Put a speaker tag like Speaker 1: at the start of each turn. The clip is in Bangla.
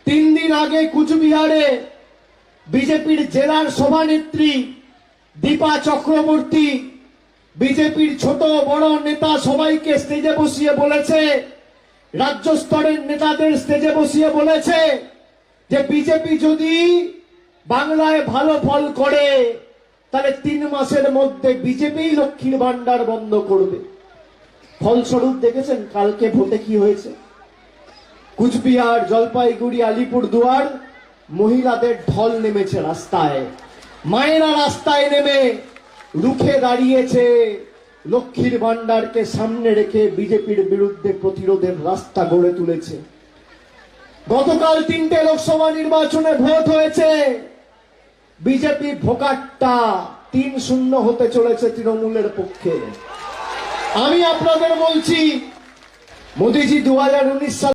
Speaker 1: 3 দিন আগে কুচবিহারে বিজেপির জেলার সভানেত্রী দীপা চক্রবর্তী বিজেপির ছোট বড় নেতা সবাইকে স্টেজে বসিয়ে বলেছে, রাজ্য স্তরের নেতাদের স্টেজে বসিয়ে বলেছে যে বিজেপি যদি বাংলায় ভালো ফল করে তাহলে 3 মাসের মধ্যে বিজেপি লক্ষ্মীর ভান্ডার বন্ধ করবে। ফলস্বরূপ দেখেছেন কালকে ভোটে কি হয়েছে। কুচবিহার, জলপাইগুড়ি, আলিপুরদুয়ার মহিলাদের ঢল নেমেছে রাস্তায়, মায়েরা রাস্তায় নেমে রুখে দাঁড়িয়েছে, লক্ষ্মীর ভান্ডারকে সামনে রেখে বিজেপির বিরুদ্ধে প্রতিরোধের রাস্তা গড়ে তুলেছে। গতকাল 3টে লোকসভা নির্বাচনে ভোট হয়েছে, বিজেপি ভোকাটটা 3-0 হতে চলেছে তৃণমূলের পক্ষে। আমি আপনাদের বলছি, মোদিজি 2019 সালে